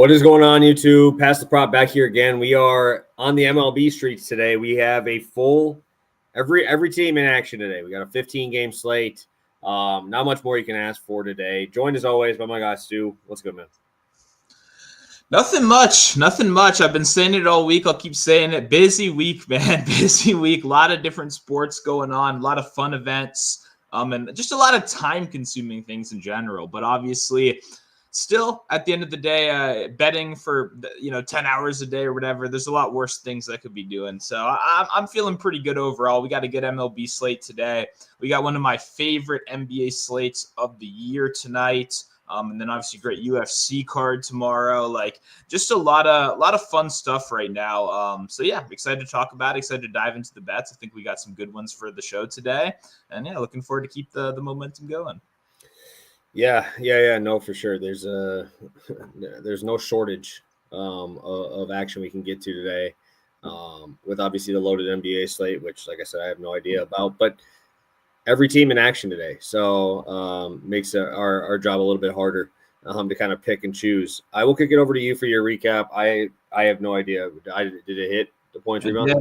What is going on, YouTube? Pass the prop back here again. We are on the MLB streets today. We have a full every team in action today. We got a 15-game slate. Not much more you can ask for today. Joined as always by my guy Stu. What's good, man? Nothing much. I've been saying it all week. I'll keep saying it. Busy week, man. Busy week. A lot of different sports going on. A lot of fun events. And just a lot of time-consuming things in general. But obviously, still, at the end of the day, betting for 10 hours a day or whatever, there's a lot worse things I could be doing. So I'm feeling pretty good overall. We got a good MLB slate today. We got one of my favorite NBA slates of the year tonight. And then obviously great UFC card tomorrow. Like just a lot of fun stuff right now. So yeah, excited to talk about it, excited to dive into the bets. I think we got some good ones for the show today. And yeah, looking forward to keep the momentum going. Yeah, no, for sure. There's no shortage of action we can get to today. With obviously the loaded NBA slate, which like I said, I have no idea about, but every team in action today. So makes our job a little bit harder to kind of pick and choose. I will kick it over to you for your recap. I have no idea. Did it hit the points rebound?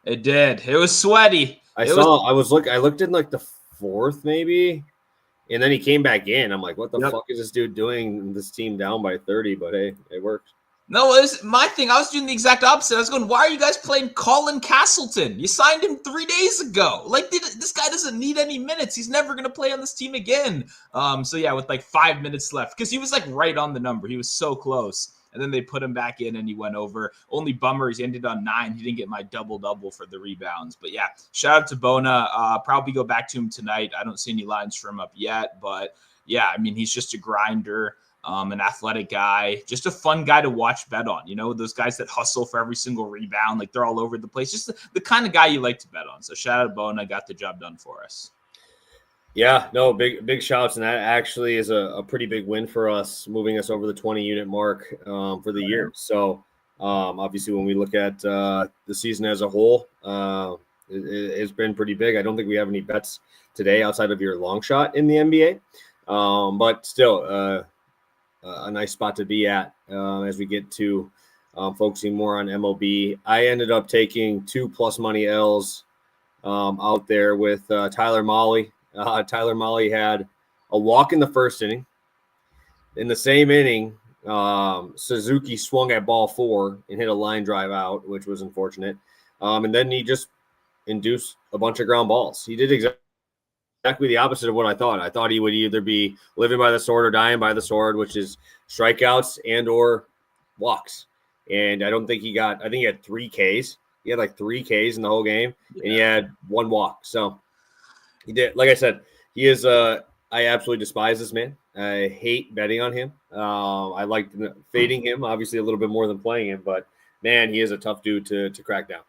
It did. It was sweaty. I looked in like the fourth maybe, and then he came back in. I'm like, what the fuck is this dude doing? This team down by 30, but hey, it worked. No, it was my thing. I was doing the exact opposite. I was going, why are you guys playing Colin Castleton? You signed him 3 days ago. Like, this guy doesn't need any minutes. He's never going to play on this team again. So, yeah, with like 5 minutes left, because he was like right on the number. He was so close. And then they put him back in and he went over. Only bummer, he ended on 9. He didn't get my double-double for the rebounds. But, yeah, shout out to Bona. Probably go back to him tonight. I don't see any lines from him up yet. But, yeah, I mean, he's just a grinder. An athletic guy, just a fun guy to watch bet on. You know, those guys that hustle for every single rebound, like they're all over the place. Just the kind of guy you like to bet on. So shout out to Bona, got the job done for us. Yeah, no, big shouts, and that actually is a pretty big win for us, moving us over the 20-unit mark for the year. So obviously, when we look at the season as a whole, it's been pretty big. I don't think we have any bets today outside of your long shot in the NBA, but still. A nice spot to be at as we get to focusing more on MLB. I ended up taking 2 plus money L's out there with Tyler Mahle. Tyler Mahle had a walk in the first inning. In the same inning, Suzuki swung at ball 4 and hit a line drive out, which was unfortunate. And then he just induced a bunch of ground balls. He did exactly the opposite of what I thought. I thought he would either be living by the sword or dying by the sword, which is strikeouts and or walks. And I think he had 3 Ks. He had like 3 Ks in the whole game, and he had 1 walk. So he did. Like I said, he is. I absolutely despise this man. I hate betting on him. I like fading him, obviously a little bit more than playing him. But man, he is a tough dude to crack down.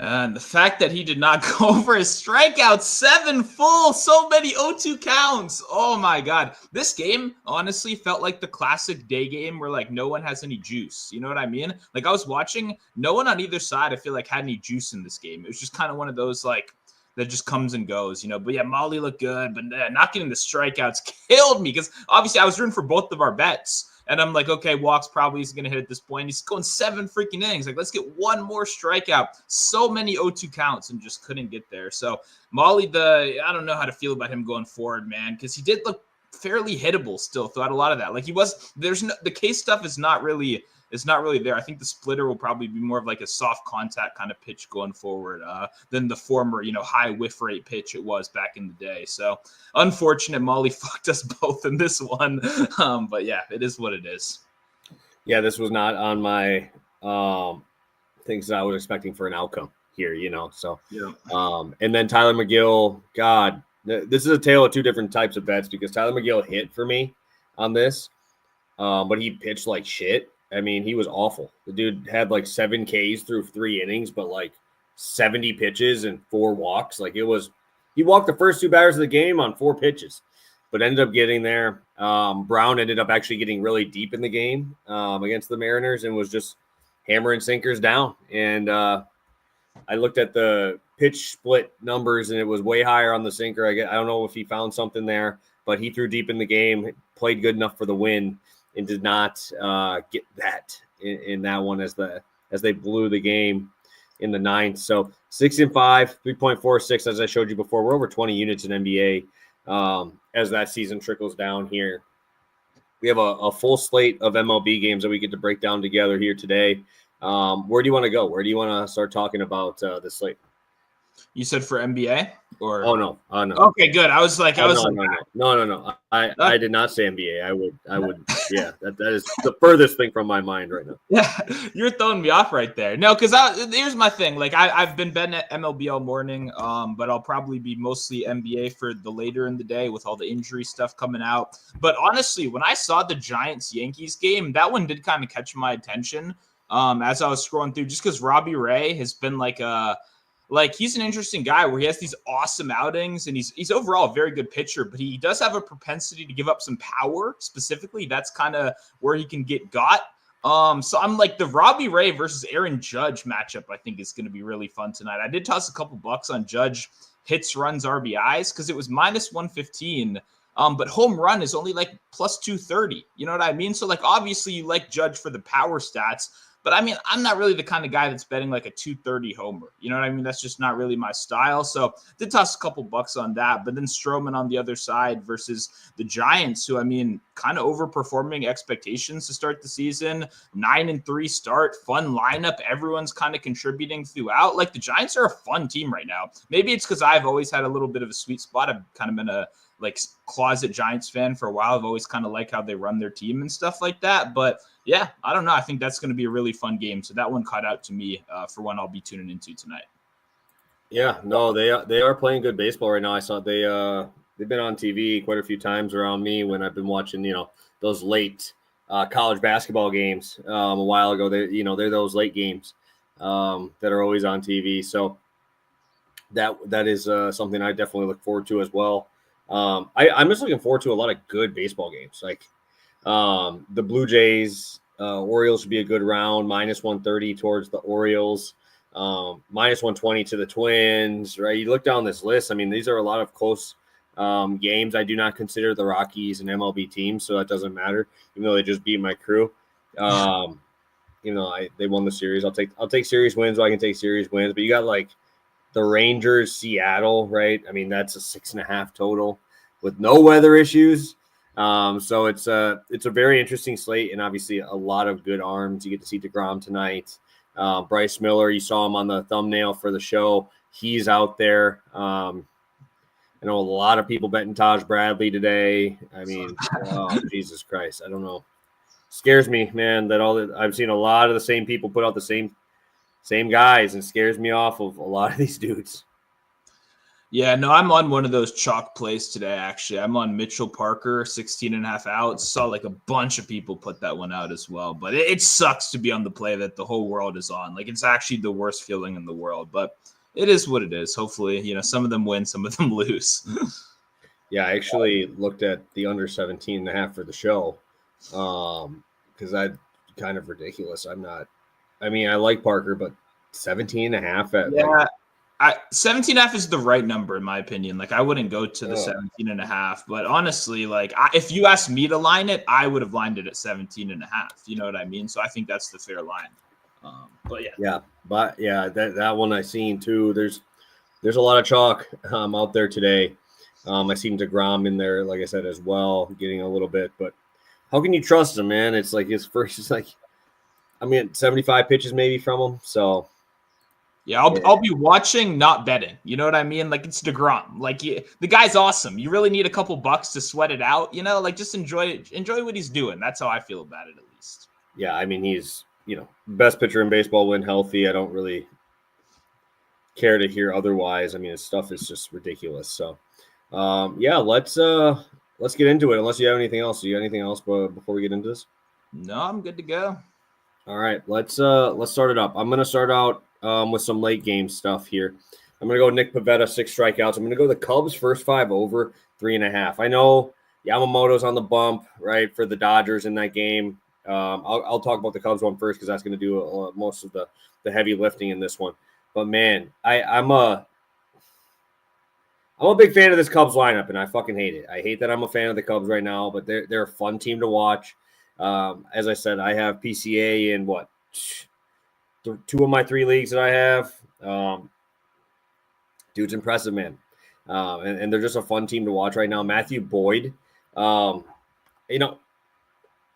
And the fact that he did not go over his strikeouts, 7 full, so many 0-2 counts. Oh my God. This game honestly felt like the classic day game where like no one has any juice. You know what I mean? Like I was watching, no one on either side, I feel like had any juice in this game. It was just kind of one of those like that just comes and goes, you know. But yeah, Mahle looked good, but not getting the strikeouts killed me because obviously I was rooting for both of our bets. And I'm like, okay, Walks probably isn't going to hit at this point. He's going 7 freaking innings. Like, let's get 1 more strikeout. So many 0-2 counts and just couldn't get there. So Mahle, I don't know how to feel about him going forward, man, because he did look fairly hittable still throughout a lot of that. Like the case stuff is not really there. I think the splitter will probably be more of like a soft contact kind of pitch going forward than the former, high whiff rate pitch it was back in the day. So unfortunate, Mahle fucked us both in this one. But yeah, it is what it is. Yeah, this was not on my things that I was expecting for an outcome here, So yeah. And then Tyler McGill, God, this is a tale of 2 different types of bets because Tyler McGill hit for me on this, but he pitched like shit. I mean, he was awful. The dude had like 7 Ks through 3 innings, but like 70 pitches and 4 walks. Like he walked the first 2 batters of the game on 4 pitches, but ended up getting there. Brown ended up actually getting really deep in the game against the Mariners and was just hammering sinkers down. And I looked at the pitch split numbers and it was way higher on the sinker. I don't know if he found something there, but he threw deep in the game, played good enough for the win. and did not get that in that one as they blew the game in the ninth. So 6-5, 3.46, as I showed you before. We're over 20 units in NBA as that season trickles down here. We have a full slate of MLB games that we get to break down together here today. Where do you want to go? Where do you want to start talking about this slate? You said for NBA or? Oh no. Okay, good. I was like, No. I did not say NBA. I would. Yeah, that is the furthest thing from my mind right now. Yeah, you're throwing me off right there. No, because here's my thing. Like I've been betting at MLB all morning, but I'll probably be mostly NBA for the later in the day with all the injury stuff coming out. But honestly, when I saw the Giants-Yankees game, that one did kind of catch my attention as I was scrolling through, just because Robbie Ray has been like he's an interesting guy where he has these awesome outings and he's overall a very good pitcher, but he does have a propensity to give up some power. Specifically, that's kind of where he can get got. So I'm like the Robbie Ray versus Aaron Judge matchup, I think is going to be really fun tonight. I did toss a couple bucks on Judge hits, runs, RBIs because it was minus 115. But home run is only like plus 230. You know what I mean? So like obviously you like Judge for the power stats. But I mean, I'm not really the kind of guy that's betting like a 230 homer. You know what I mean? That's just not really my style. So did toss a couple bucks on that. But then Stroman on the other side versus the Giants, who I mean, kind of overperforming expectations to start the season. 9-3 start, fun lineup. Everyone's kind of contributing throughout. Like the Giants are a fun team right now. Maybe it's because I've always had a little bit of a sweet spot. I've kind of been a like closet Giants fan for a while. I've always kind of liked how they run their team and stuff like that. But yeah, I don't know. I think that's going to be a really fun game. So that one caught out to me for one I'll be tuning into tonight. Yeah, no, they are playing good baseball right now. I saw they've been on TV quite a few times around me when I've been watching, those late college basketball games a while ago. They're those late games that are always on TV. So that is something I definitely look forward to as well. I'm just looking forward to a lot of good baseball games. Like the Blue Jays, Orioles should be a good round, minus 130 towards the Orioles, minus 120 to the Twins, right? You look down this list. I mean, these are a lot of close games. I do not consider the Rockies an MLB team, so that doesn't matter, even though they just beat my crew. They won the series. I'll take series wins so I can take series wins. But you got like the Rangers, Seattle, right? I mean, that's a 6.5 total with no weather issues. So it's a very interesting slate, and obviously a lot of good arms. You get to see DeGrom tonight. Bryce Miller, you saw him on the thumbnail for the show. He's out there. I know a lot of people betting Taj Bradley today. I mean, Jesus Christ, I don't know. Scares me, man, that I've seen a lot of the same people put out the same guys, and scares me off of a lot of these dudes. Yeah, no, I'm on one of those chalk plays today, actually. I'm on Mitchell Parker, 16.5 outs. Saw like a bunch of people put that one out as well. But it sucks to be on the play that the whole world is on. Like, it's actually the worst feeling in the world. But it is what it is. Hopefully, some of them win, some of them lose. Yeah, I actually looked at the under 17.5 for the show because that's kind of ridiculous. I like Parker, but 17.5 at yeah. 17.5 is the right number in my opinion. Like I wouldn't go to the 17.5, but honestly, like if you asked me to line it, I would have lined it at 17.5. You know what I mean? So I think that's the fair line. That one I seen too. There's a lot of chalk out there today. I seen DeGrom in there, like I said, as well, getting a little bit. But how can you trust him, man? It's like his first. It's like 75 pitches maybe from him. So. Yeah, I'll be watching, not betting. You know what I mean? Like it's DeGrom. Like the guy's awesome. You really need a couple bucks to sweat it out. Like just enjoy what he's doing. That's how I feel about it, at least. Yeah, I mean he's best pitcher in baseball when healthy. I don't really care to hear otherwise. I mean his stuff is just ridiculous. So let's get into it. Unless you have anything else. Do you have anything else before we get into this? No, I'm good to go. All right, let's start it up. I'm gonna start out with some late game stuff here. I'm going to go Nick Pivetta, 6 strikeouts. I'm going to go the Cubs first 5 over 3.5. I know Yamamoto's on the bump, right, for the Dodgers in that game. I'll talk about the Cubs one first because that's going to do most of the heavy lifting in this one. But, man, I'm a big fan of this Cubs lineup, and I fucking hate it. I hate that I'm a fan of the Cubs right now, but they're a fun team to watch. As I said, I have PCA in what? Two of my three leagues that I have. Dude's impressive, man. And they're just a fun team to watch right now. Matthew Boyd, um, you know,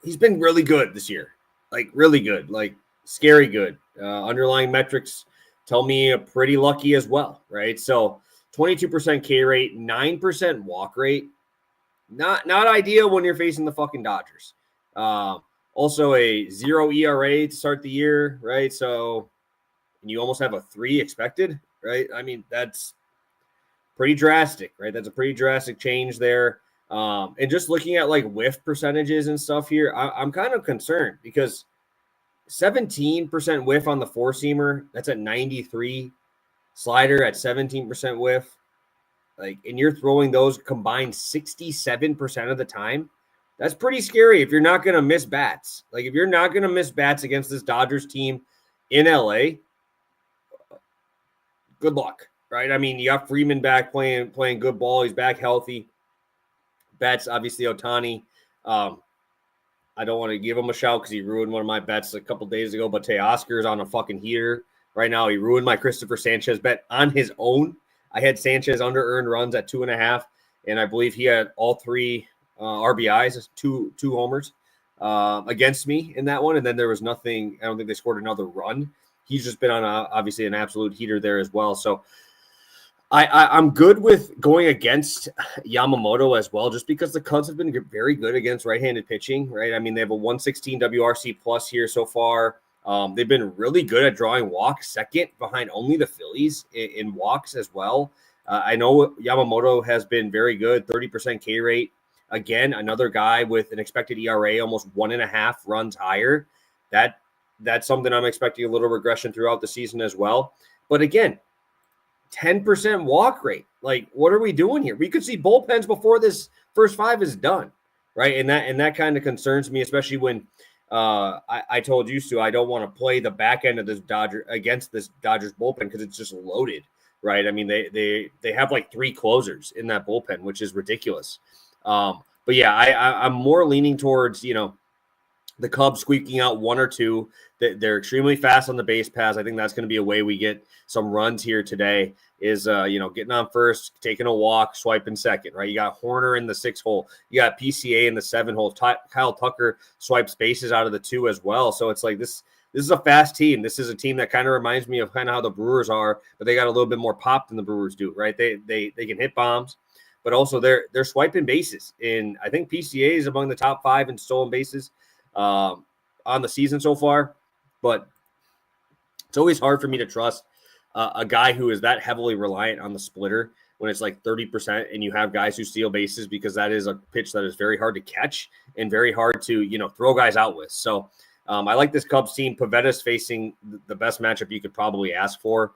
he's been really good this year. Like, really good. Like, scary good. Underlying metrics tell me pretty lucky as well, right? So 22% K rate, 9% walk rate. Not ideal when you're facing the fucking Dodgers. Also a 0 ERA to start the year, right? So and you almost have a 3 expected, right? I mean, that's pretty drastic, right? That's a pretty drastic change there. And just looking at like whiff percentages and stuff here, I'm kind of concerned because 17% whiff on the four seamer, that's at 93. Slider at 17% whiff. Like, and you're throwing those combined 67% of the time. That's pretty scary if you're not going to miss bats. Like, if you're not going to miss bats against this Dodgers team in LA, good luck, right? I mean, you got Freeman back playing good ball. He's back healthy. Bets, obviously, Ohtani. I don't want to give him a shout because he ruined one of my bets a couple days ago, but Teoscar's on a fucking heater right now. He ruined my Christopher Sanchez bet on his own. I had Sanchez under earned runs at 2.5, and I believe he had all 3 RBIs, two homers against me in that one. And then there was nothing. I don't think they scored another run. He's just been on obviously an absolute heater there as well. So I'm good with going against Yamamoto as well, just because the Cubs have been very good against right-handed pitching, right? I mean, they have a 116 WRC plus here so far. They've been really good at drawing walks, second behind only the Phillies in walks as well. I know Yamamoto has been very good, 30% K rate. Again, another guy with an expected ERA almost 1.5 runs higher. That's something I'm expecting a little regression throughout the season as well. But again, 10% walk rate. Like, what are we doing here? We could see bullpens before this first 5 is done, right? And that kind of concerns me, especially when I told you, Stu, I don't want to play the back end of this against this Dodgers bullpen because it's just loaded, right? I mean, they have like 3 closers in that bullpen, which is ridiculous. But yeah, I'm more leaning towards, the Cubs squeaking out 1 or 2. They're extremely fast on the base paths. I think that's going to be a way we get some runs here today is, getting on first, taking a walk, swiping second, right? You got Horner in the 6 hole. You got PCA in the 7 hole. Kyle Tucker swipes bases out of the 2 as well. So it's like this is a fast team. This is a team that kind of reminds me of kind of how the Brewers are, but they got a little bit more pop than the Brewers do, right? They can hit bombs, but also they're swiping bases. And I think PCA is among the top 5 in stolen bases on the season so far. But it's always hard for me to trust a guy who is that heavily reliant on the splitter when it's like 30% and you have guys who steal bases, because that is a pitch that is very hard to catch and very hard to, throw guys out with. So I like this Cubs team. Pavetta's facing the best matchup you could probably ask for.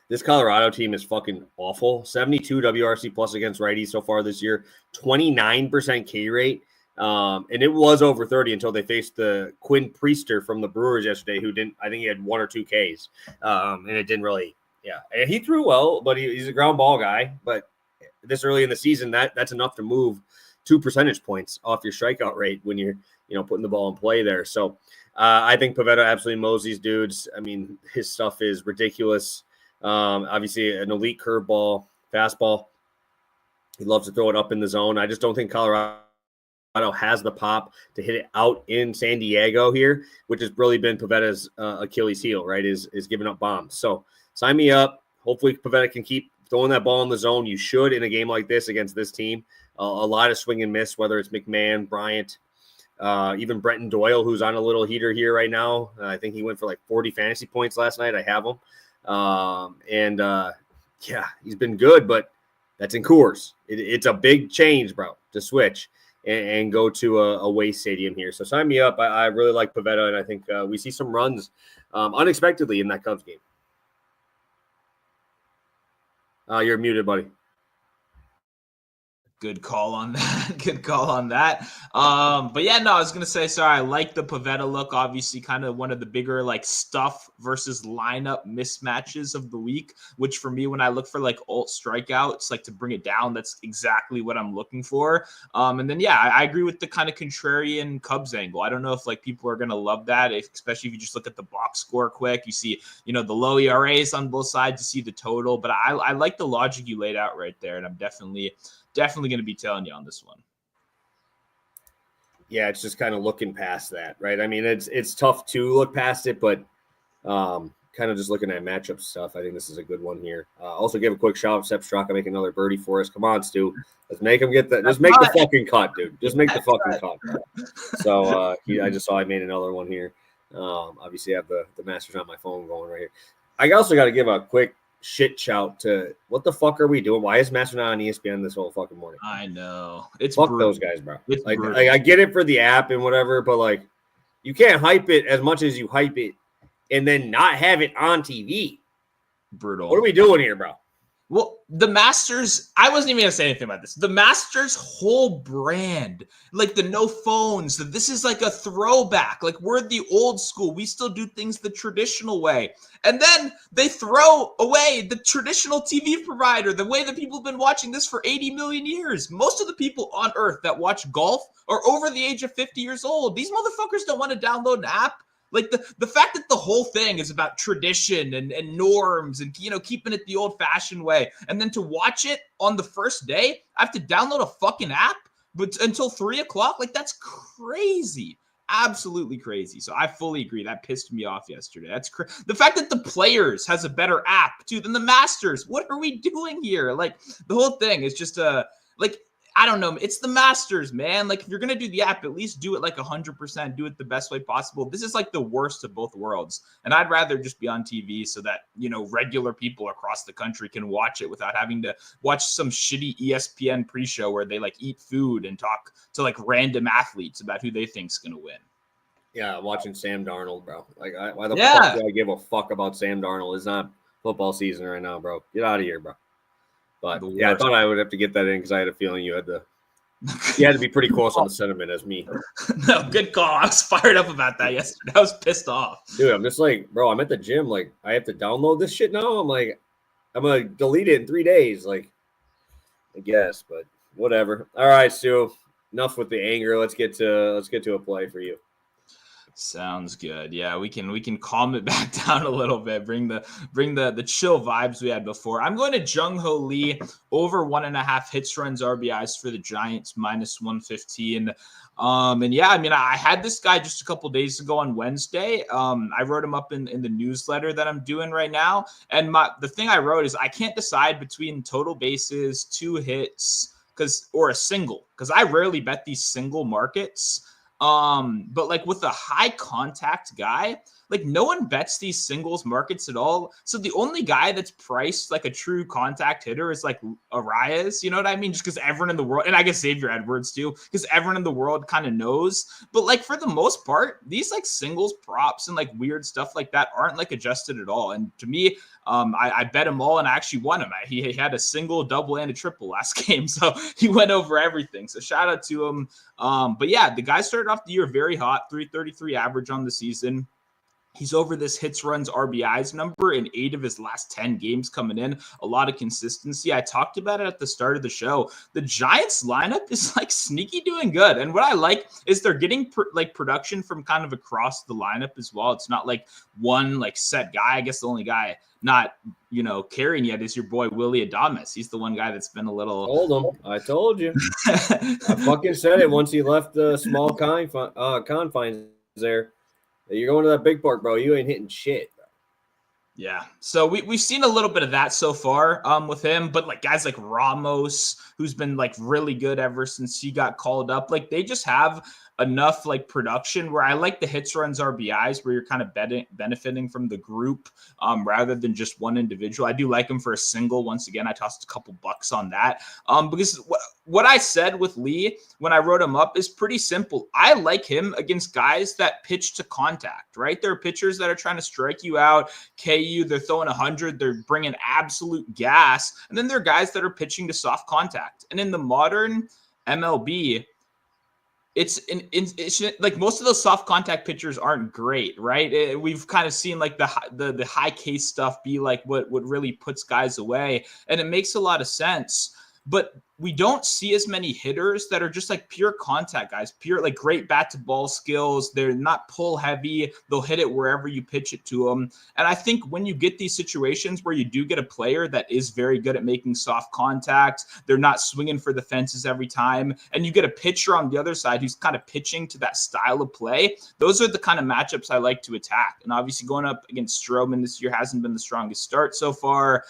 This Colorado team is fucking awful. 72 WRC plus against righties so far this year, 29% K rate. And it was over 30 until they faced the Quinn Priester from the Brewers yesterday, who didn't, I think he had 1 or 2 Ks. And it didn't really, and he threw well, but he's a ground ball guy. But this early in the season, that's enough to move 2 percentage points off your strikeout rate when you're, putting the ball in play there. So I think Pivetta absolutely mows these dudes. I mean, his stuff is ridiculous. Obviously an elite curveball, fastball. He loves to throw it up in the zone. I just don't think Colorado has the pop to hit it out in San Diego here, which has really been Pavetta's Achilles heel, right? Is giving up bombs. So sign me up. Hopefully Pavetta can keep throwing that ball in the zone. You should in a game like this against this team. A lot of swing and miss, whether it's McMahon, Bryant, even Brenton Doyle, who's on a little heater here right now. I think he went for like 40 fantasy points last night. I have him. He's been good, but that's in Coors. It's a big change, bro, to switch and go to a waste stadium here. So sign me up. I really like Pivetta, and I think we see some runs unexpectedly in that Cubs game. You're muted, buddy. Good call on that. Good call on that. But yeah, no, I was gonna say, sorry, I like the Pavetta look. Obviously, kind of one of the bigger like stuff versus lineup mismatches of the week. Which for me, when I look for like alt strikeouts, like to bring it down, that's exactly what I'm looking for. And then yeah, I agree with the kind of contrarian Cubs angle. I don't know if like people are gonna love that, especially if you just look at the box score quick. You see, the low ERAs on both sides. You see the total, but I like the logic you laid out right there, and I'm definitely going to be telling you on this one. Yeah, it's just kind of looking past that, right? I mean, it's tough to look past it, but kind of just looking at matchup stuff. I think this is a good one here. Also, give a quick shout out. Sepp Straka make another birdie for us. Come on, Stu. Let's make him get that. Just make the fucking cut, dude. Just make the fucking cut. So I just saw I made another one here. Obviously, I have the Masters on my phone going right here. I also got to give a quick shit shout to what the fuck are we doing? Why is Master not on ESPN this whole fucking morning? I know. It's fuck brutal. those guys, bro. It's like I get it for the app and whatever, but like you can't hype it as much as you hype it and then not have it on TV. Brutal. What are we doing here, bro? Well, the Masters, I wasn't even going to say anything about this. The Masters whole brand, like the no phones, this is like a throwback. Like we're the old school. We still do things the traditional way. And then they throw away the traditional TV provider, the way that people have been watching this for 80 million years. Most of the people on earth that watch golf are over the age of 50 years old. These motherfuckers don't want to download an app. Like the fact that the whole thing is about tradition and norms and, keeping it the old fashioned way. And then to watch it on the first day, I have to download a fucking app but until 3:00. Like that's crazy. Absolutely crazy. So I fully agree. That pissed me off yesterday. That's the fact that the Players has a better app too than the Masters. What are we doing here? Like the whole thing is just I don't know. It's the Masters, man. Like, if you're going to do the app, at least do it like 100%. Do it the best way possible. This is like the worst of both worlds. And I'd rather just be on TV so that, regular people across the country can watch it without having to watch some shitty ESPN pre-show where they like eat food and talk to like random athletes about who they think's going to win. Yeah, watching Sam Darnold, bro. Like, why the fuck do I give a fuck about Sam Darnold? It's not football season right now, bro. Get out of here, bro. But yeah, I thought I would have to get that in because I had a feeling you had to be pretty close on the sentiment as me. No, good call. I was fired up about that yesterday. I was pissed off. Dude, I'm just like, bro, I'm at the gym. Like, I have to download this shit now. I'm like, I'm going to delete it in 3 days. Like, I guess, but whatever. All right, Stu, enough with the anger. Let's get to a play for you. Sounds good. Yeah, we can calm it back down a little bit. Bring the chill vibes we had before. I'm going to Jung Ho Lee over 1.5 hits, runs, RBIs for the Giants -115. And yeah, I mean, I had this guy just a couple days ago on Wednesday. I wrote him up in the newsletter that I'm doing right now. And the thing I wrote is I can't decide between total bases, 2 hits, or a single, because I rarely bet these single markets. But like with a high contact guy, like no one bets these singles markets at all. So the only guy that's priced like a true contact hitter is like Arias, you know what I mean? Just because everyone in the world, and I guess Xavier Edwards too, because everyone in the world kind of knows. But like for the most part, these like singles props and like weird stuff like that aren't like adjusted at all. And to me, I bet him all and I actually won him. He had a single, double, and a triple last game. So he went over everything. So shout out to him. But yeah, the guy started off the year very hot, 333 average on the season. He's over this hits, runs, RBIs number in 8 of his last 10 games coming in. A lot of consistency. I talked about it at the start of the show. The Giants lineup is like sneaky doing good. And what I like is they're getting production from kind of across the lineup as well. It's not like one like set guy. I guess the only guy not, carrying yet is your boy Willie Adames. He's the one guy that's been a little. I told you. I fucking said it once he left the small confines there. You're going to that big park, bro. You ain't hitting shit, bro. Yeah. So we've seen a little bit of that so far with him, but like guys like Ramos, who's been like really good ever since he got called up, like they just have enough like production where I like the hits, runs, RBIs, where you're kind of benefiting from the group rather than just one individual. I do like him for a single. Once again, I tossed a couple bucks on that because what I said with Lee when I wrote him up is pretty simple. I like him against guys that pitch to contact, right? There are pitchers that are trying to strike you out, KU, they're throwing 100, they're bringing absolute gas. And then there are guys that are pitching to soft contact. And in the modern MLB, it's like most of those soft contact pitchers aren't great, right? We've kind of seen like the high case stuff be like what really puts guys away, and it makes a lot of sense. But we don't see as many hitters that are just like pure contact guys, pure like great bat to ball skills. They're not pull heavy. They'll hit it wherever you pitch it to them. And I think when you get these situations where you do get a player that is very good at making soft contact, they're not swinging for the fences every time, and you get a pitcher on the other side who's kind of pitching to that style of play, those are the kind of matchups I like to attack. And obviously going up against Stroman this year hasn't been the strongest start so far.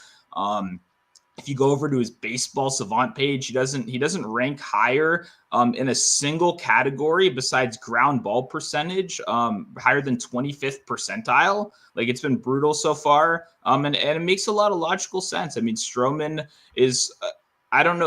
If you go over to his baseball savant page, he doesn't rank higher in a single category besides ground ball percentage, higher than 25th percentile. Like, it's been brutal so far, and it makes a lot of logical sense. I mean, Stroman is. I don't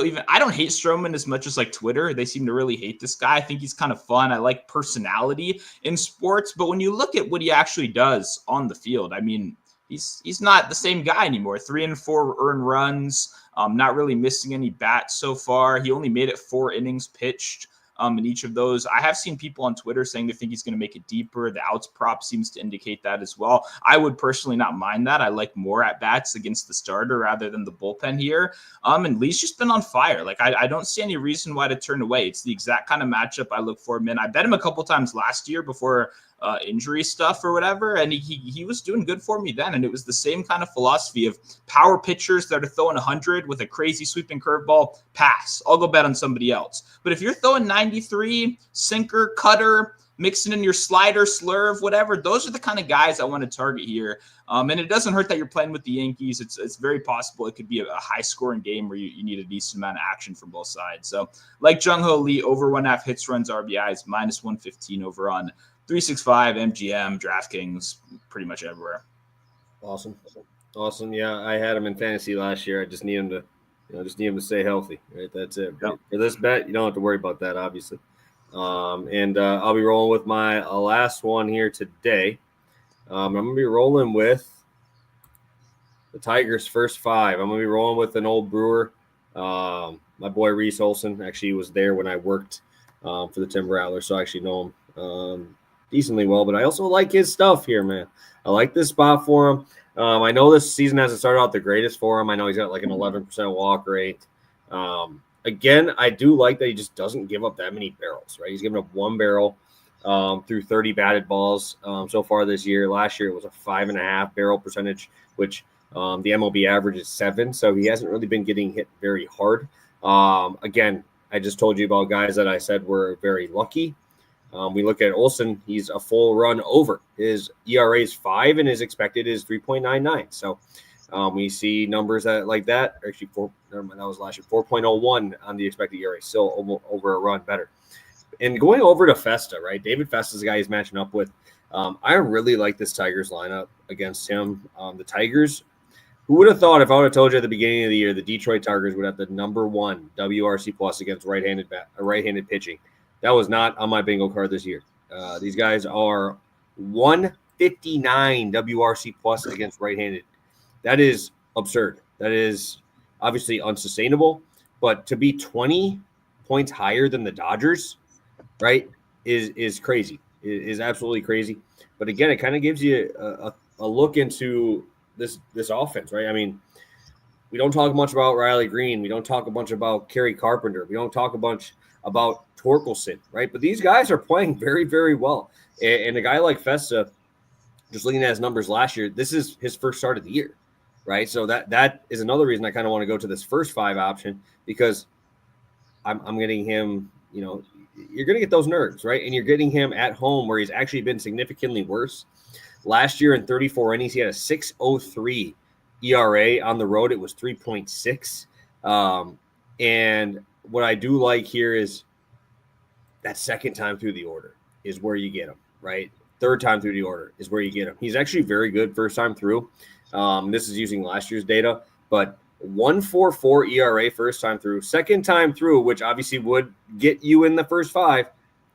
hate Stroman as much as like Twitter. They seem to really hate this guy. I think he's kind of fun. I like personality in sports, but when you look at what he actually does on the field, I mean, he's not the same guy anymore. 3 and 4 earned runs, not really missing any bats so far. He only made it 4 innings pitched in each of those. I have seen people on Twitter saying they think he's going to make it deeper. The outs prop seems to indicate that as well. I would personally not mind that. I like more at bats against the starter rather than the bullpen here. And Lee's just been on fire. Like, I don't see any reason why to turn away. It's the exact kind of matchup I look for him in. I bet him a couple times last year before injury stuff or whatever, and he was doing good for me then. And it was the same kind of philosophy of power pitchers that are throwing 100 with a crazy sweeping curveball, pass. I'll go bet on somebody else. But if you're throwing 93, sinker, cutter, mixing in your slider, slurve, whatever, those are the kind of guys I want to target here. And it doesn't hurt that you're playing with the Yankees. It's very possible it could be a high-scoring game where you need a decent amount of action from both sides. So, like Jung-Ho Lee, over 1.5 hits, runs, RBIs, minus 115 over on 365, MGM, DraftKings, pretty much everywhere. Awesome. Yeah, I had him in fantasy last year. I just need him to stay healthy. Right, that's it. Yep. For this bet, you don't have to worry about that, obviously. And I'll be rolling with my last one here today. I'm going to be rolling with the Tigers' first 5. I'm going to be rolling with an old Brewer. My boy Reese Olson actually was there when I worked for the Timber Rattlers, so I actually know him decently well. But I also like his stuff here, man. I like this spot for him. I know this season hasn't started out the greatest for him. I know he's got like an 11% walk rate. Again, I do like that he just doesn't give up that many barrels, right? He's given up 1 barrel through 30 batted balls so far this year. Last year it was a 5.5 barrel percentage, which the MLB average is 7. So he hasn't really been getting hit very hard. Again, I just told you about guys that I said were very lucky. We look at Olsen, he's a full run over. His ERA is 5 and his expected is 3.99. So we see numbers like that. Actually, that was last year, 4.01 on the expected ERA, still over a run better. And going over to Festa, right? David Festa is the guy he's matching up with. I really like this Tigers lineup against him. The Tigers, who would have thought if I would have told you at the beginning of the year, the Detroit Tigers would have the number 1 WRC plus against right-handed pitching. That was not on my bingo card this year. These guys are 159 WRC plus against right-handed. That is absurd. That is obviously unsustainable. But to be 20 points higher than the Dodgers, right, is crazy. It is absolutely crazy. But again, it kind of gives you a look into this offense, right? I mean, we don't talk much about Riley Green. We don't talk a bunch about Kerry Carpenter. We don't talk a bunch about Torkelson, right? But these guys are playing very, very well. And a guy like Festa, just looking at his numbers last year, this is his first start of the year, right? So that is another reason I kind of want to go to this first 5 option, because I'm getting him, you're going to get those nerves, right? And you're getting him at home where he's actually been significantly worse. Last year in 34 innings, he had a 6.03 ERA. On the road, it was 3.6. And what I do like here is that second time through the order is where you get him, right? Third time through the order is where you get him. He's actually very good first time through. This is using last year's data, but 1.44 ERA first time through. Second time through, which obviously would get you in the first 5,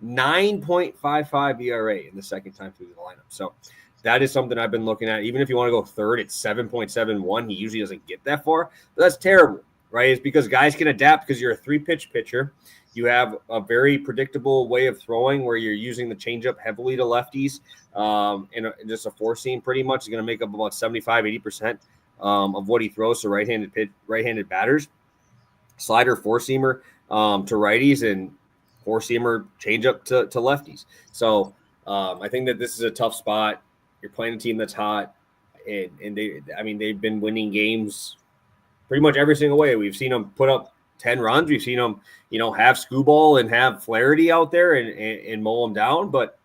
9.55 ERA in the second time through the lineup. So that is something I've been looking at. Even if you want to go third, it's 7.71. He usually doesn't get that far. But that's terrible, right? It's because guys can adapt because you're a 3-pitch pitcher. You have a very predictable way of throwing where you're using the changeup heavily to lefties, and just a 4-seam pretty much is going to make up about 75-80% of what he throws to right-handed batters. Slider 4-seamer to righties, and 4-seamer changeup to lefties. So I think that this is a tough spot. You're playing a team that's hot, and they've been winning games pretty much every single way. We've seen them put up 10 runs. We've seen them, have Skubal and have Flaherty out there and mow them down. But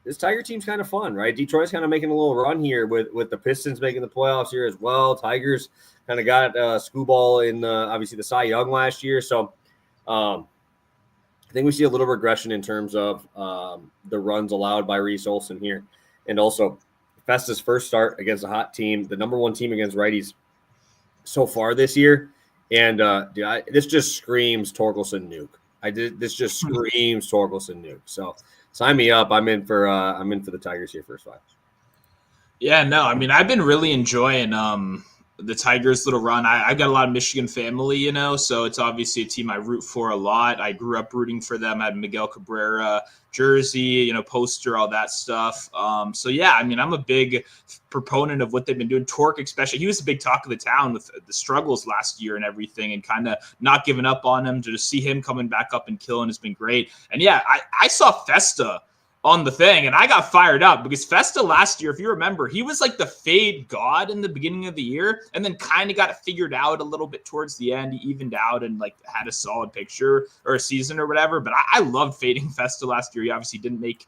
this Tiger team's kind of fun, right? Detroit's kind of making a little run here with the Pistons making the playoffs here as well. Tigers kind of got Skubal in obviously the Cy Young last year. So I think we see a little regression in terms of the runs allowed by Reese Olson here. And also Festa's first start against a hot team, the number 1 team against righties so far this year. And this just screams Torkelson nuke. This just screams Torkelson nuke. So sign me up. I'm in for the Tigers here first 5. Yeah, no, I mean, I've been really enjoying the Tigers' little run. I've got a lot of Michigan family, so it's obviously a team I root for a lot. I grew up rooting for them. I had Miguel Cabrera jersey, poster, all that stuff. So yeah, I mean, I'm a big proponent of what they've been doing. Torque, especially, he was a big talk of the town with the struggles last year and everything, and kind of not giving up on him. To just see him coming back up and killing has been great. And yeah, I saw Festa on the thing, and I got fired up because Festa last year, if you remember, he was like the fade god in the beginning of the year, and then kind of got it figured out a little bit towards the end. He evened out and like had a solid picture or a season or whatever. But I loved fading Festa last year. He obviously didn't make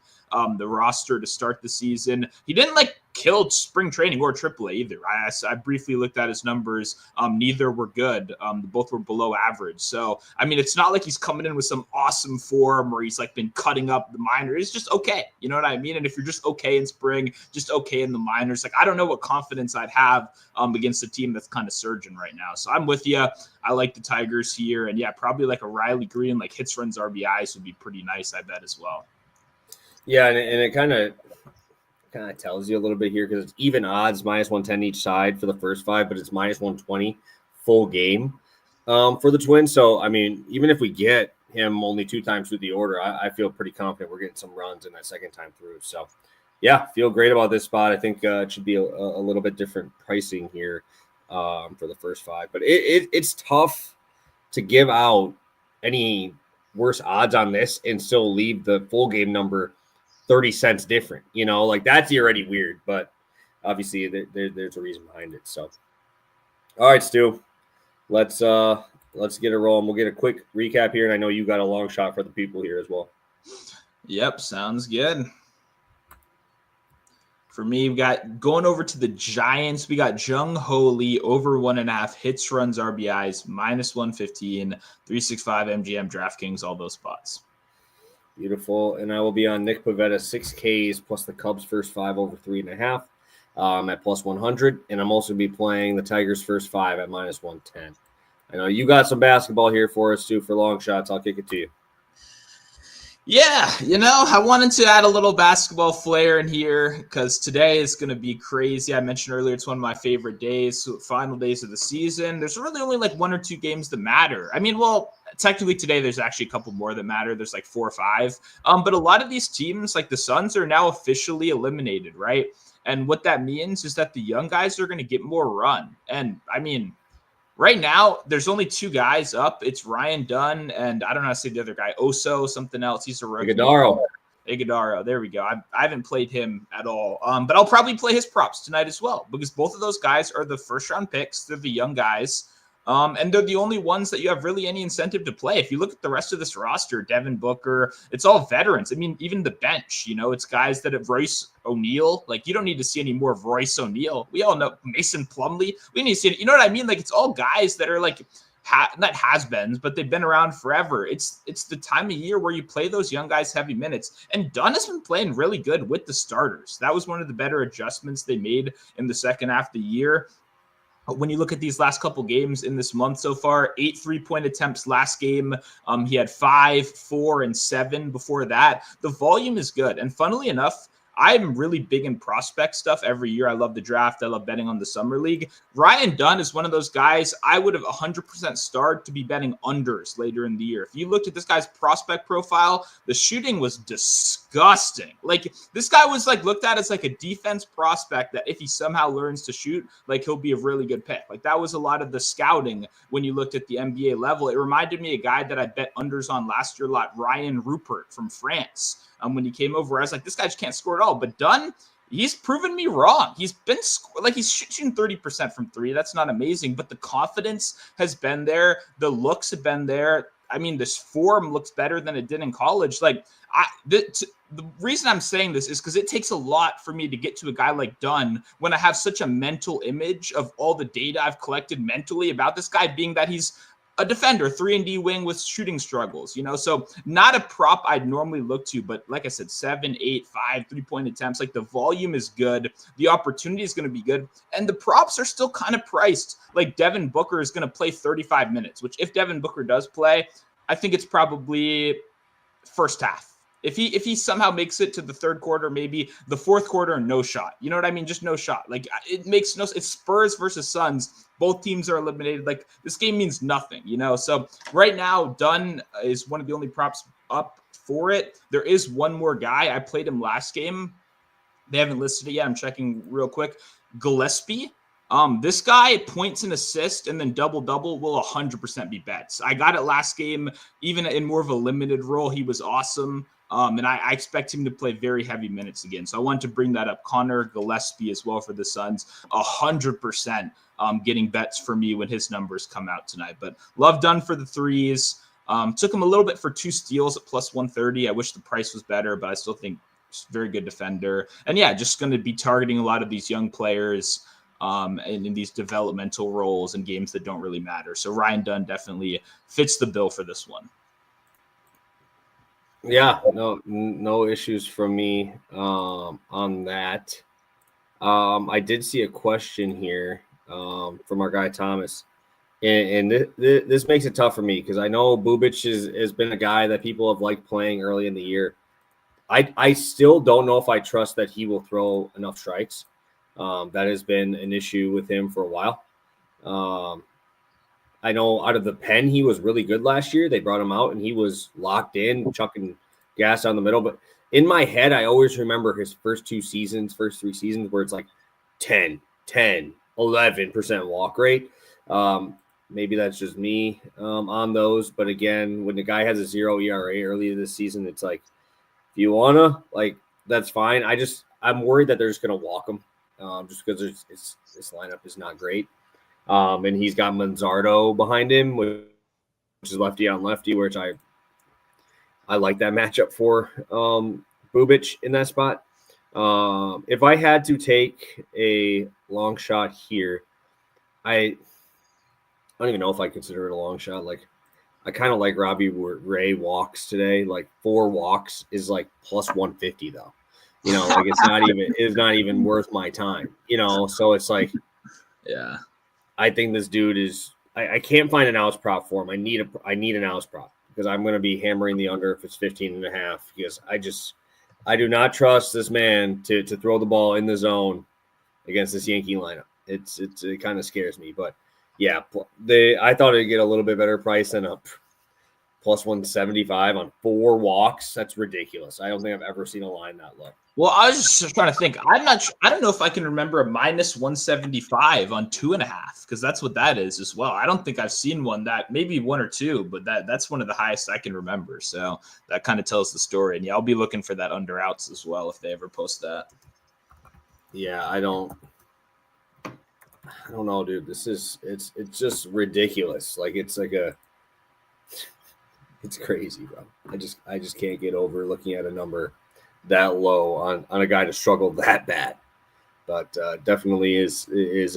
the roster to start the season. He didn't kill spring training or AAA either. I briefly looked at his numbers. Neither were good. Both were below average. So, I mean, it's not like he's coming in with some awesome form where he's been cutting up the minor. It's just okay. You know what I mean? And if you're just okay in spring, just okay in the minors, I don't know what confidence I'd have against a team that's kind of surging right now. So I'm with you. I like the Tigers here. And yeah, probably a Riley Green, hits, runs, RBIs would be pretty nice, I bet, as well. Yeah, and it kind of tells you a little bit here because it's even odds, -110 each side for the first 5, but it's -120 full game for the Twins. So, I mean, even if we get him only 2 times through the order, I feel pretty confident we're getting some runs in that second time through. So, yeah, feel great about this spot. I think it should be a little bit different pricing here for the first 5. But it's tough to give out any worse odds on this and still leave the full game number 30 cents different, that's already weird, but obviously there's a reason behind it. So, all right, Stu, let's get it rolling. We'll get a quick recap here. And I know you got a long shot for the people here as well. Yep. Sounds good. For me, we got going over to the Giants. We got Jung Ho Lee over 1.5 hits, runs, RBIs, -115, 365 MGM, DraftKings, all those spots. Beautiful. And I will be on Nick Pivetta 6 Ks plus the Cubs first 5 over 3.5 at +100. And I'm also be playing the Tigers first 5 at -110. I know you got some basketball here for us too for long shots. I'll kick it to you. Yeah, I wanted to add a little basketball flair in here because today is going to be crazy. I mentioned earlier it's one of my favorite days, final days of the season. There's really only 1 or 2 games that matter. I mean, well, technically today there's actually a couple more that matter. There's 4 or 5. But a lot of these teams, the Suns, are now officially eliminated, right? And what that means is that the young guys are going to get more run. And I mean, right now, there's only 2 guys up. It's Ryan Dunn and I don't know how to say the other guy, Oso, something else. He's a rookie. Iguodaro. There we go. I haven't played him at all. But I'll probably play his props tonight as well because both of those guys are the first-round picks. They're the young guys. And they're the only ones that you have really any incentive to play. If you look at the rest of this roster, Devin Booker, it's all veterans. I mean, even the bench, it's guys that have Royce O'Neal. You don't need to see any more of Royce O'Neal. We all know Mason Plumlee. We need to see it. You know what I mean? It's all guys that are not has-beens, but they've been around forever. It's the time of year where you play those young guys heavy minutes. And Dunn has been playing really good with the starters. That was one of the better adjustments they made in the second half of the year. When you look at these last couple games in this month so far, 8 3-point attempts last game. He had 5, 4, and 7 before that. The volume is good. And funnily enough, I'm really big in prospect stuff every year. I love the draft. I love betting on the summer league. Ryan Dunn is one of those guys I would have 100% started to be betting unders later in the year. If you looked at this guy's prospect profile, the shooting was disgusting. Like, this guy was like looked at as like a defense prospect that if he somehow learns to shoot, like, he'll be a really good pick. Like, that was a lot of the scouting when you looked at the NBA level. It reminded me of a guy that I bet unders on last year a lot, Ryan Rupert from France. When he came over, I was like, this guy just can't score at all. But Dunn, he's proven me wrong. He's been he's shooting 30% from three. That's not amazing, but the confidence has been there. The looks have been there. I mean, this form looks better than it did in college. Like, the reason I'm saying this is because it takes a lot for me to get to a guy like Dunn when I have such a mental image of all the data I've collected mentally about this guy, being that he's a defender, 3-and-D wing with shooting struggles, so not a prop I'd normally look to, but like I said, 7, 8, 5, 3-point attempts, like the volume is good. The opportunity is going to be good. And the props are still kind of priced. Like Devin Booker is going to play 35 minutes, which if Devin Booker does play, I think it's probably first half. If he somehow makes it to the third quarter, maybe the fourth quarter, no shot. You know what I mean? Just no shot. Like, it makes no. It's Spurs versus Suns. Both teams are eliminated. Like, this game means nothing. So right now, Dunn is one of the only props up for it. There is one more guy. I played him last game. They haven't listed it yet. I'm checking real quick. Gillespie. This guy, points and assist and then double-double will 100% be bets. I got it last game, even in more of a limited role. He was awesome. And I expect him to play very heavy minutes again. So I wanted to bring that up. Connor Gillespie as well for the Suns, 100% getting bets for me when his numbers come out tonight. But love Dunn for the threes. Took him a little bit for 2 steals at plus 130. I wish the price was better, but I still think he's a very good defender. And yeah, just going to be targeting a lot of these young players in these developmental roles and games that don't really matter. So Ryan Dunn definitely fits the bill for this one. Yeah, no issues from me on that. I did see a question here from our guy Thomas, and this makes it tough for me because I know Bubic has been a guy that people have liked playing early in the year. I still don't know if I trust that he will throw enough strikes. That has been an issue with him for a while. I know out of the pen, he was really good last year. They brought him out, and he was locked in, chucking gas down the middle. But in my head, I always remember his first 3 seasons where it's like 10, 11% walk rate. Maybe that's just me on those. But again, when the guy has a 0 ERA earlier this season, it's like, if you want to, like, that's fine. I'm worried that they're just going to walk him just because this lineup is not great. And he's got Manzardo behind him, which is lefty on lefty, which I like that matchup for Bubic in that spot. If I had to take a long shot here, I don't even know if I consider it a long shot. Like, I kind of like Robbie Ray walks today. Like, 4 walks is like plus 150 though. Like it's not even worth my time. So it's like, yeah. I think this dude is. I can't find an Alice prop for him. I need an Alice prop because I'm going to be hammering the under if it's 15.5 because I do not trust this man to throw the ball in the zone against this Yankee lineup. It kind of scares me, but yeah, I thought it'd get a little bit better price than a plus 175 on 4 walks. That's ridiculous. I don't think I've ever seen a line that low. Well, I was just trying to think. I don't know if I can remember a minus 175 on 2.5 because that's what that is as well. I don't think I've seen one that maybe 1 or 2, but that's one of the highest I can remember. So that kind of tells the story. And yeah, I'll be looking for that under outs as well if they ever post that. Yeah, I don't know, dude. It's just ridiculous. Like it's crazy, bro. I just can't get over looking at a number that low on a guy to struggle that bad, but definitely is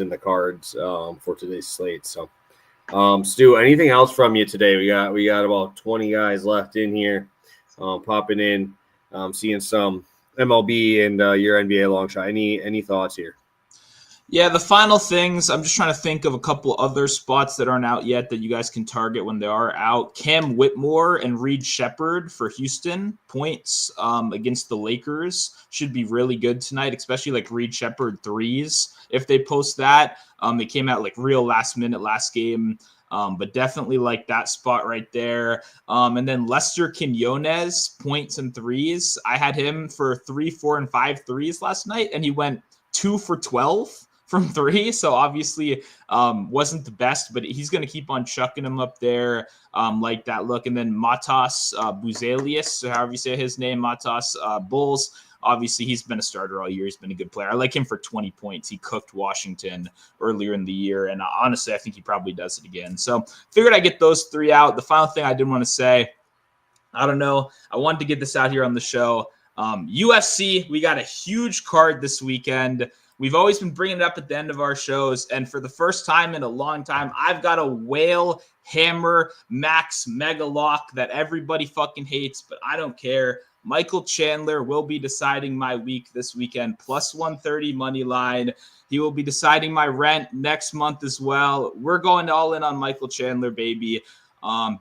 in the cards for today's slate. So Stu, anything else from you today? We got about 20 guys left in here, popping in, seeing some MLB and your NBA long shot. Any thoughts here? Yeah, the final things, I'm just trying to think of a couple other spots that aren't out yet that you guys can target when they are out. Cam Whitmore and Reed Shepherd for Houston points against the Lakers should be really good tonight, especially like Reed Shepherd threes. If they post that, it came out like real last minute last game. But definitely like that spot right there. And then Lester Quinones, points and threes. I had him for 3, 4, and 5 threes last night, and he went 2 for 12 from 3. So obviously wasn't the best, but he's going to keep on chucking him up there like that look. And then Matas Buzelius, however you say his name, Matas Bulls. Obviously, he's been a starter all year. He's been a good player. I like him for 20 points. He cooked Washington earlier in the year, and honestly, I think he probably does it again. So figured I'd get those 3 out. The final thing I did want to say, I don't know. I wanted to get this out here on the show. UFC, we got a huge card this weekend. We've always been bringing it up at the end of our shows, and for the first time in a long time, I've got a Whale Hammer Max Mega Lock that everybody fucking hates, but I don't care. Michael Chandler will be deciding my week this weekend, plus 130 money line. He will be deciding my rent next month as well. We're going all in on Michael Chandler, baby.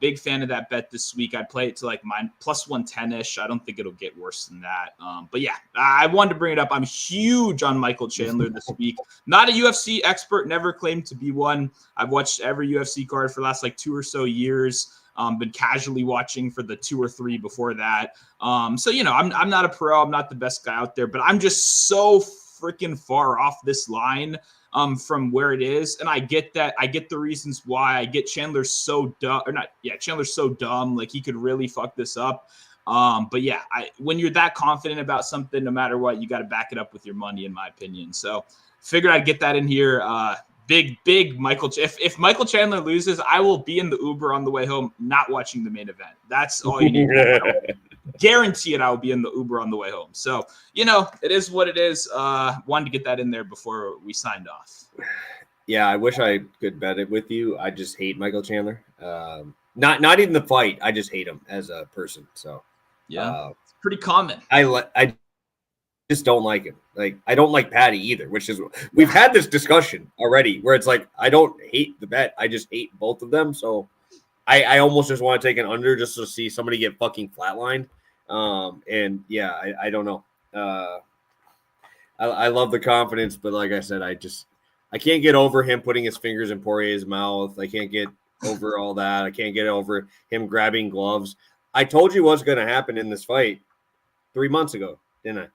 Big fan of that bet this week. I'd play it to like mine plus 110-ish. I don't think it'll get worse than that. But yeah, I wanted to bring it up. I'm huge on Michael Chandler this week. Not a UFC expert, never claimed to be one. I've watched every UFC card for the last like 2 or so years. Been casually watching for the 2 or 3 before that. So, you know, I'm not a pro. I'm not the best guy out there, but I'm just so freaking far off this line from where it is. And I get that. I get the reasons why. I get Chandler's so dumb, or not. Yeah, Chandler's so dumb. Like he could really fuck this up. But yeah, when you're that confident about something, no matter what, you got to back it up with your money, in my opinion. So figured I'd get that in here. Big Michael. If Michael Chandler loses, I will be in the Uber on the way home, not watching the main event. That's all you need. Guarantee it. I will be in the Uber on the way home. So, you know, it is what it is. Wanted to get that in there before we signed off. Yeah, I wish I could bet it with you. I just hate Michael Chandler. Not even the fight. I just hate him as a person. So yeah, it's pretty common. I just don't like him. Like I don't like Patty either, which is we've had this discussion already where it's like I don't hate the bet. I just hate both of them. So I almost just want to take an under just to see somebody get fucking flatlined. And yeah, I don't know. I love the confidence, but like I said, I can't get over him putting his fingers in Poirier's mouth. I can't get over all that. I can't get over him grabbing gloves. I told you what's going to happen in this fight 3 months ago, didn't I?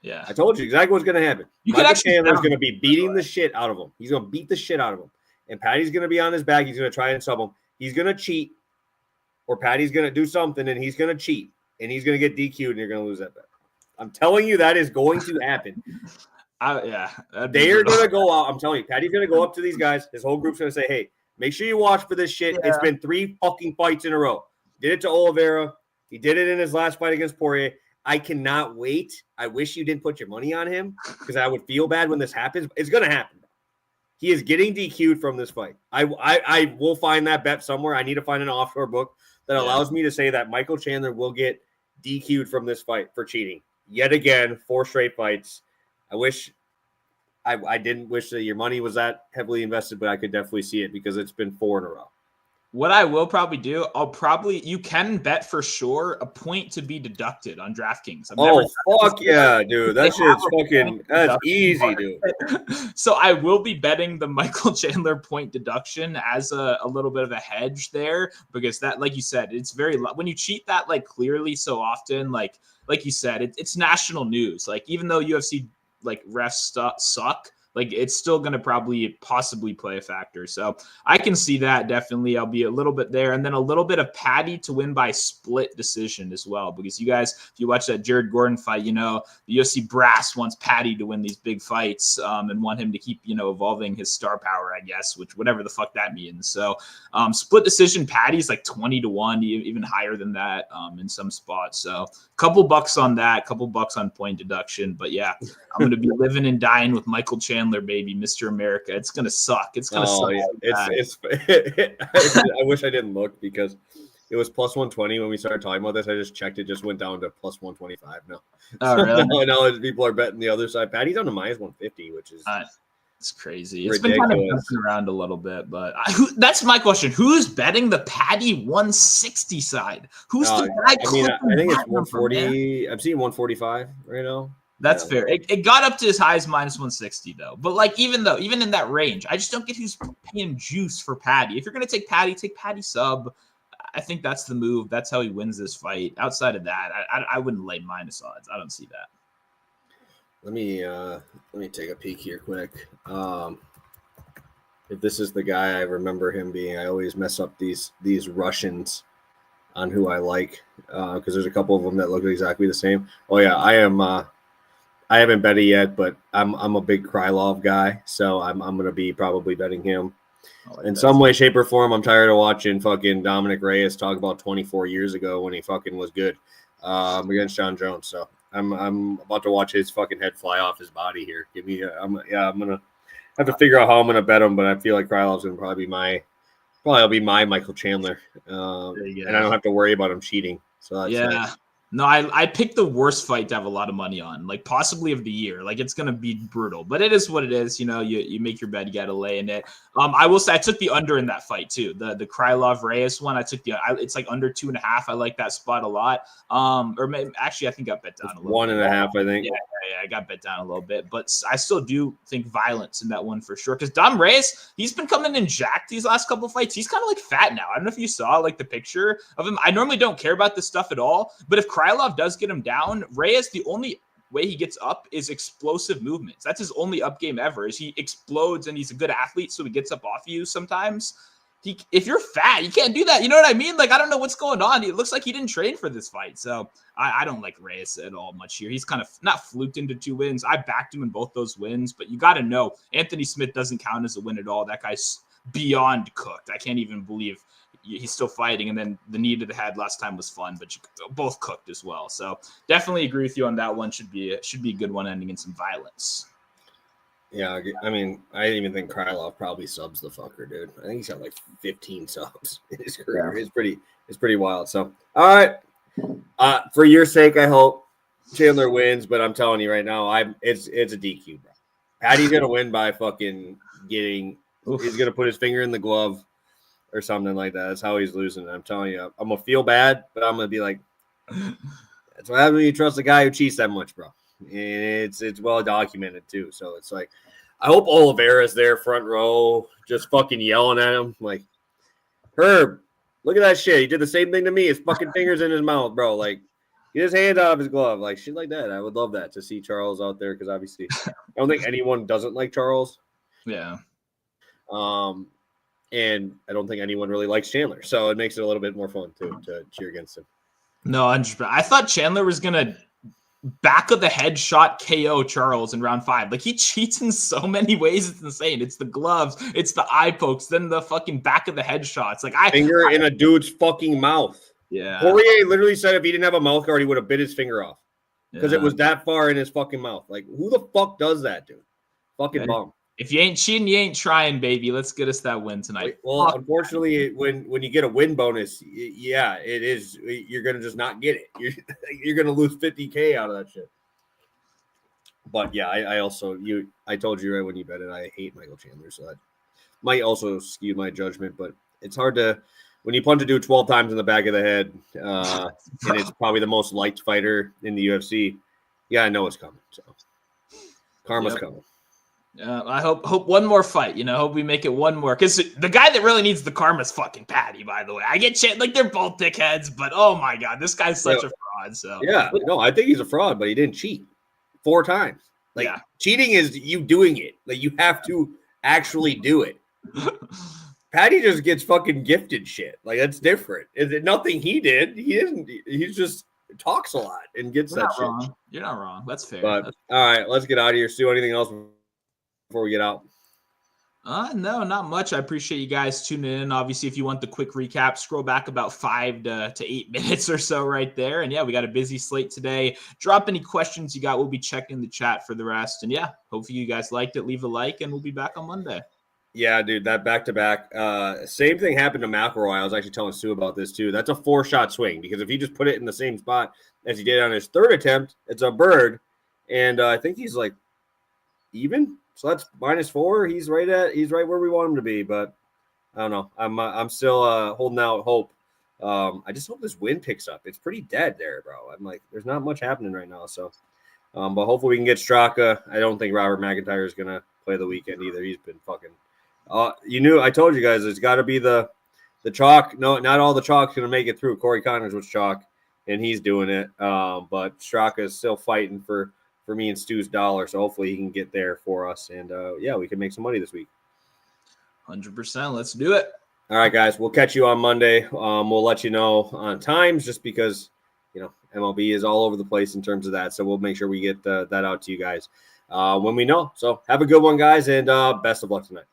Yeah. I told you exactly what's going to happen. Michael Chandler's going to be beating the shit out of him. He's going to beat the shit out of him. And Patty's going to be on his back. He's going to try and sub him. He's going to cheat, or Patty's going to do something, and he's going to cheat, and he's going to get DQ'd, and you're going to lose that bet. I'm telling you that is going to happen. Yeah. They are going to go out. I'm telling you, Patty's going to go up to these guys. His whole group's going to say, hey, make sure you watch for this shit. Yeah. It's been 3 fucking fights in a row. Did it to Oliveira. He did it in his last fight against Poirier. I cannot wait. I wish you didn't put your money on him because I would feel bad when this happens. It's going to happen. He is getting DQ'd from this fight. I will find that bet somewhere. I need to find an offshore book that allows me to say that Michael Chandler will get DQ'd from this fight for cheating. Yet again, 4 straight fights. I wish I didn't wish that your money was that heavily invested, but I could definitely see it because it's been 4 in a row. What I will probably do, you can bet for sure a point to be deducted on DraftKings. Fuck yeah, dude. That shit's fucking, that's easy, dude. So I will be betting the Michael Chandler point deduction as a little bit of a hedge there because that, like you said, it's very, when you cheat that like clearly so often, like you said, it's national news. Like even though UFC like refs suck, like it's still going to possibly play a factor. So I can see that definitely. I'll be a little bit there. And then a little bit of Patty to win by split decision as well. Because you guys, if you watch that Jared Gordon fight, you know, the UFC brass wants Patty to win these big fights and want him to keep, you know, evolving his star power, I guess, which whatever the fuck that means. So split decision Patty's like 20-1, even higher than that in some spots. So couple bucks on that, couple bucks on point deduction. But yeah, I'm going to be living and dying with Michael Chandler Chandler, baby, Mr. America. It's gonna suck. It's gonna suck. Yeah. It's I wish I didn't look because it was plus 120 when we started talking about this. I just checked; it just went down to plus 125 now. Oh, really? now people are betting the other side. Patty's on to minus 150, which is it's crazy. ridiculous. It's been kind of bouncing around a little bit, but that's my question: who's betting the Patty 160 side? Who's the guy? I think it's 140. I'm seeing 145 right now. That's fair. It got up to as high as minus 160 though. But like even in that range, I just don't get who's paying juice for Patty. If you're gonna take Patty sub. I think that's the move. That's how he wins this fight. Outside of that, I wouldn't lay minus odds. I don't see that. Let me take a peek here quick. If this is the guy I remember him being, I always mess up these Russians on who I like because there's a couple of them that look exactly the same. Oh yeah, I haven't bet it yet, but I'm a big Krylov guy, so I'm gonna be probably betting him. In some way, shape, or form, I'm tired of watching fucking Dominic Reyes talk about 24 years ago when he fucking was good against John Jones. So I'm about to watch his fucking head fly off his body here. I'm gonna have to figure out how I'm gonna bet him, but I feel like Krylov's gonna probably be my Michael Chandler, and I don't have to worry about him cheating. So that's nice. No, I picked the worst fight to have a lot of money on, like possibly of the year. Like it's gonna be brutal, but it is what it is. You know, you make your bet, you gotta lay in it. I will say I took the under in that fight too. The Krylov Reyes one, I took it's like under 2.5. I like that spot a lot. Or maybe, actually, I think I bet down a little. 1.5, I think. Yeah, I got bet down a little bit, but I still do think violence in that one for sure. Because Dom Reyes, he's been coming in jacked these last couple of fights. He's kind of like fat now. I don't know if you saw like the picture of him. I normally don't care about this stuff at all, but if Krylov does get him down, Reyes, the only way he gets up is explosive movements. That's his only up game ever. Is he explodes and he's a good athlete, so he gets up off you sometimes. If you're fat, you can't do that. You know what I mean? Like, I don't know what's going on. It looks like he didn't train for this fight. So I don't like Reyes at all much here. He's kind of not fluked into 2 wins. I backed him in both those wins, but you got to know Anthony Smith doesn't count as a win at all. That guy's beyond cooked. I can't even believe he's still fighting. And then the knee to the head last time was fun, but both cooked as well. So definitely agree with you on that one. Should be a good one ending in some violence. Yeah, I mean, I didn't even think Krylov probably subs the fucker, dude. I think he's got like 15 subs in his career. Yeah. It's pretty wild. So, all right, for your sake, I hope Chandler wins. But I'm telling you right now, it's a DQ, bro. Patty's gonna win by fucking getting. He's gonna put his finger in the glove or something like that. That's how he's losing. I'm telling you, I'm gonna feel bad, but I'm gonna be like, that's what happens when you trust a guy who cheats that much, bro. And it's well documented too. So it's like, I hope Oliveira's there front row, just fucking yelling at him like, Herb, look at that shit. He did the same thing to me. His fucking fingers in his mouth, bro. Like, get his hand out of his glove, like shit like that. I would love that to see Charles out there because obviously, I don't think anyone doesn't like Charles. Yeah. And I don't think anyone really likes Chandler, so it makes it a little bit more fun to cheer against him. No, I thought Chandler was gonna back of the head shot KO Charles in round 5. Like he cheats in so many ways, it's insane. It's the gloves, it's the eye pokes, then the fucking back of the head shots. Like finger in a dude's fucking mouth. Yeah. Poirier literally said if he didn't have a mouth guard, he would have bit his finger off because it was that far in his fucking mouth. Like who the fuck does that, dude? Fucking bum. If you ain't cheating, you ain't trying, baby. Let's get us that win tonight. Well, unfortunately, when you get a win bonus, yeah, it is. You're gonna just not get it. You're gonna lose $50K out of that shit. But yeah, I told you right when you bet it, I hate Michael Chandler, so that might also skew my judgment. But it's hard to when you punch a dude 12 times in the back of the head, and it's probably the most liked fighter in the UFC. Yeah, I know it's coming. So karma's coming. I hope one more fight, hope we make it one more. Because the guy that really needs the karma is fucking Patty, by the way. I get like they're both dickheads, but oh my God, this guy's such a fraud. So yeah, no, I think he's a fraud, but he didn't cheat 4 times. Like cheating is you doing it. Like you have to actually do it. Patty just gets fucking gifted shit. Like that's different. Is nothing he did? He didn't. He just talks a lot and gets that shit. Wrong. You're not wrong. That's fair. But all right, let's get out of here. Stu, anything else before we get out? No, not much. I appreciate you guys tuning in. Obviously, if you want the quick recap, scroll back about 5 to 8 minutes or so right there. And yeah, we got a busy slate today. Drop any questions you got. We'll be checking the chat for the rest. And yeah, hopefully you guys liked it. Leave a like, and we'll be back on Monday. Yeah, dude, that back-to-back. Same thing happened to McElroy. I was actually telling Sue about this too. That's a 4-shot swing because if he just put it in the same spot as he did on his third attempt, it's a bird. And I think he's like even. So that's -4. He's right where we want him to be. But I don't know. I'm still holding out hope. I just hope this wind picks up. It's pretty dead there, bro. I'm like, there's not much happening right now. So, but hopefully we can get Straka. I don't think Robert McIntyre is gonna play the weekend either. He's been fucking. I told you guys, there's got to be the chalk. No, not all the chalk's gonna make it through. Corey Connors was chalk, and he's doing it. But Straka is still fighting for me and Stu's dollar. So hopefully he can get there for us. And yeah, we can make some money this week. 100%. Let's do it. All right, guys. We'll catch you on Monday. We'll let you know on times just because, MLB is all over the place in terms of that. So we'll make sure we get that out to you guys when we know. So have a good one, guys. And best of luck tonight.